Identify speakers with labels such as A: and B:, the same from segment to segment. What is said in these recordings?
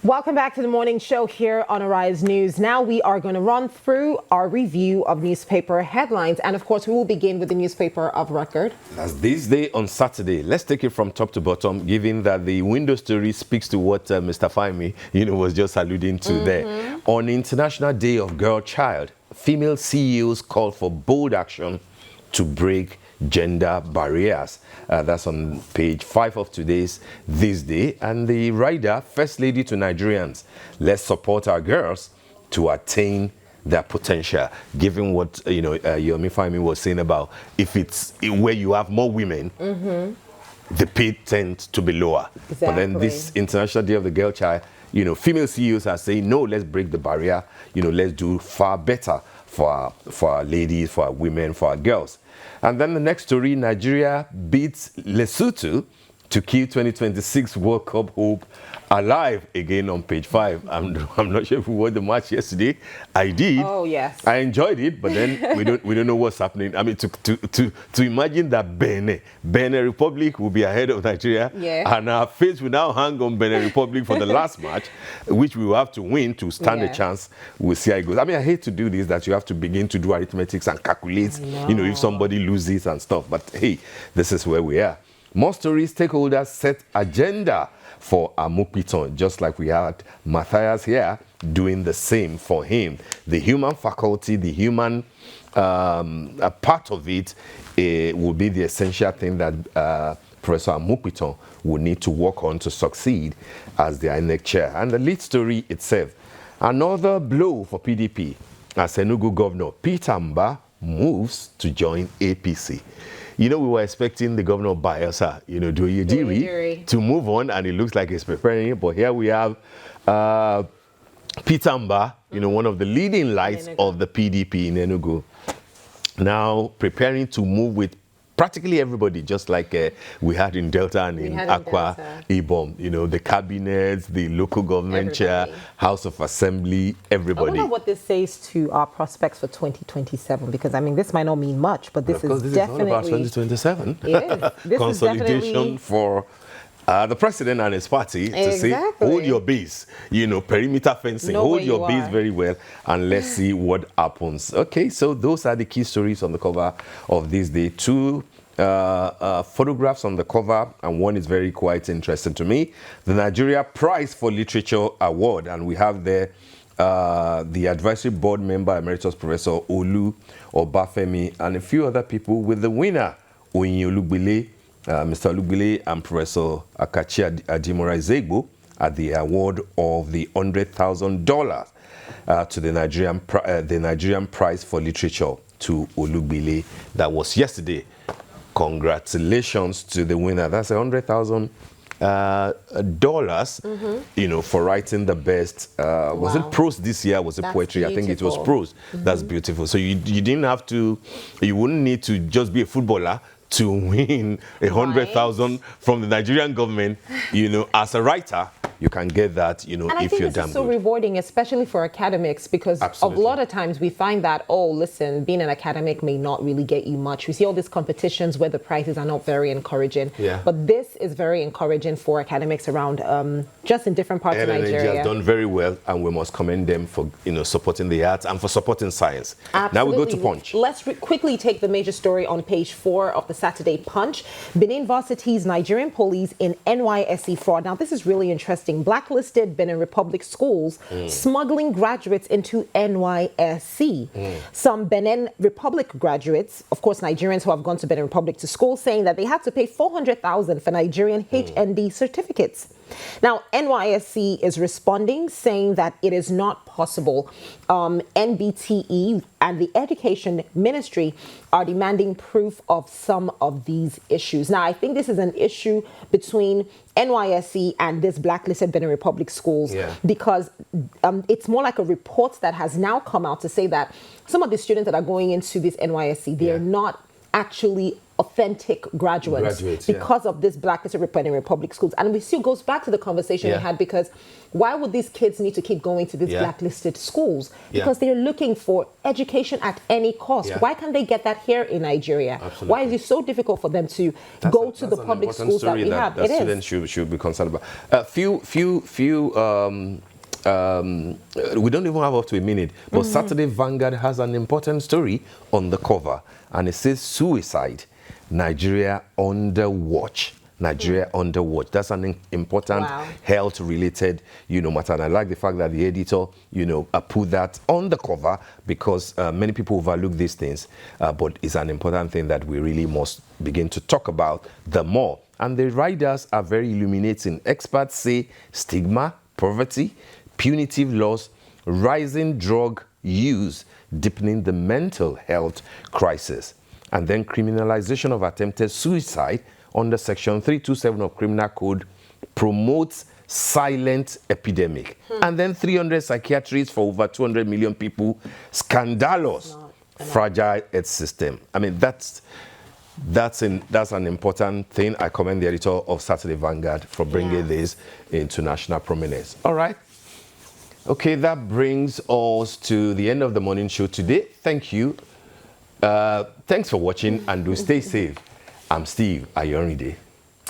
A: Welcome back to the morning show here on Arise News. Now we are going to run through our review of newspaper headlines. And of course, we will begin with the newspaper of record.
B: That's this day on Saturday. Let's take it from top to bottom, given that the window story speaks to what Mr. Fahmy, was just alluding to there. On International Day of Girl Child, female CEOs call for bold action to break gender barriers. That's on page 5 of today's This Day. And the rider, First Lady to Nigerians, let's support our girls to attain their potential, given what Yomi Fahmy was saying about if it's where you have more women, the pay tends to be lower.
A: Exactly.
B: But then this International Day of the Girl Child, female CEOs are saying, no, let's break the barrier, let's do far better for our ladies, for our women, for our girls. And then the next story, Nigeria beats Lesotho to keep 2026 World Cup hope alive, again on page 5. I'm not sure if we watched the match yesterday. I did.
A: Oh, yes.
B: I enjoyed it, but then we don't know what's happening. I mean, to imagine that Benin Republic will be ahead of Nigeria, and our face will now hang on Benin Republic for the last match, which we will have to win to stand a chance. We'll see how it goes. I mean, I hate to do this, that you have to begin to do arithmetics and calculate, if somebody loses and stuff. But hey, this is where we are. More stories, stakeholders set agenda for Amupiton, just like we had Matthias here doing the same for him. The human faculty, the human a part of it will be the essential thing that Professor Amupiton will need to work on to succeed as the INEC chair. And the lead story itself, another blow for PDP as Enugu governor Peter Mbah moves to join APC. We were expecting the governor of Bayelsa, Doyediri, to move on, and it looks like he's preparing. But here we have Peter Mbah, one of the leading lights of the PDP in Enugu, now preparing to move with practically everybody, just like we had in Delta and in Akwa Ibom. The cabinets, the local government chair, House of Assembly, everybody.
A: I wonder what this says to our prospects for 2027, because I mean, this might not mean much, but this is definitely
B: all about 2027.
A: It is. This
B: Consolidation
A: is definitely
B: for the president and his party to say, hold your base, perimeter fencing, hold your base very well, and let's see what happens. Okay, so those are the key stories on the cover of this day. 2 photographs on the cover, and one is very quite interesting to me. The Nigeria Prize for Literature Award, and we have there the advisory board member, Emeritus Professor Olu Obafemi, and a few other people with the winner, Olugbile, Mr. Olugbile and Professor Akachi Adimora-Ezegbo, at the award of the $100,000 to the Nigerian Prize for Literature to Olugbile. That was yesterday. Congratulations to the winner. That's $100,000 for writing the best. Was it prose this year? Was it poetry?
A: Beautiful.
B: I think it was prose. That's beautiful. So you didn't have to, you wouldn't need to just be a footballer to win $100,000 from the Nigerian government. As a writer, you can get that,
A: and
B: if you're damn good.
A: I think this is so rewarding, especially for academics, because a lot of times we find that, being an academic may not really get you much. We see all these competitions where the prizes are not very encouraging. Yeah. But this is very encouraging for academics around, just in different parts of Nigeria.
B: Has done very well, and we must commend them for, supporting the arts and for supporting science.
A: Absolutely.
B: Now we go to Punch.
A: Let's quickly take the major story on page 4 of the Saturday Punch. Benin Varsity's Nigerian police in NYSC fraud. Now, this is really interesting. Blacklisted Benin Republic schools smuggling graduates into NYSC. Some Benin Republic graduates, of course Nigerians who have gone to Benin Republic to school, saying that they had to pay $400,000 for Nigerian HND certificates. Now, NYSC is responding, saying that it is not possible. NBTE and the Education Ministry are demanding proof of some of these issues. Now, I think this is an issue between NYSC and this blacklisted Benin Republic schools, because it's more like a report that has now come out to say that some of the students that are going into this NYSC, they are not actually authentic graduates because of this blacklisted representing public schools. And we still goes back to the conversation we had, because why would these kids need to keep going to these blacklisted schools? Because they're looking for education at any cost. Why can't they get that here in Nigeria?
B: Absolutely.
A: Why is it so difficult for them to go to the public schools that we have?
B: That students should be concerned about. We don't even have up to a minute, but Saturday Vanguard has an important story on the cover, and it says suicide, Nigeria under watch. Nigeria under watch. That's an important health-related, matter. And I like the fact that the editor, put that on the cover, because many people overlook these things, but it's an important thing that we really must begin to talk about the more. And the writers are very illuminating. Experts say stigma, poverty, punitive laws, rising drug use, deepening the mental health crisis, and then criminalization of attempted suicide under Section 327 of Criminal Code promotes silent epidemic. And then 300 psychiatrists for over 200 million people. Scandalous, fragile health system. I mean, that's an important thing. I commend the editor of Saturday Vanguard for bringing this into national prominence. All right. Okay, that brings us to the end of the morning show today. Thank you. Thanks for watching, and do stay safe. I'm Steve Ayorinde.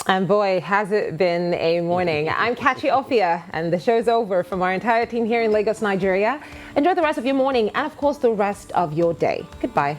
A: And boy, has it been a morning. I'm Kachi Ofia, and the show's over. From our entire team here in Lagos, Nigeria, enjoy the rest of your morning and, of course, the rest of your day. Goodbye.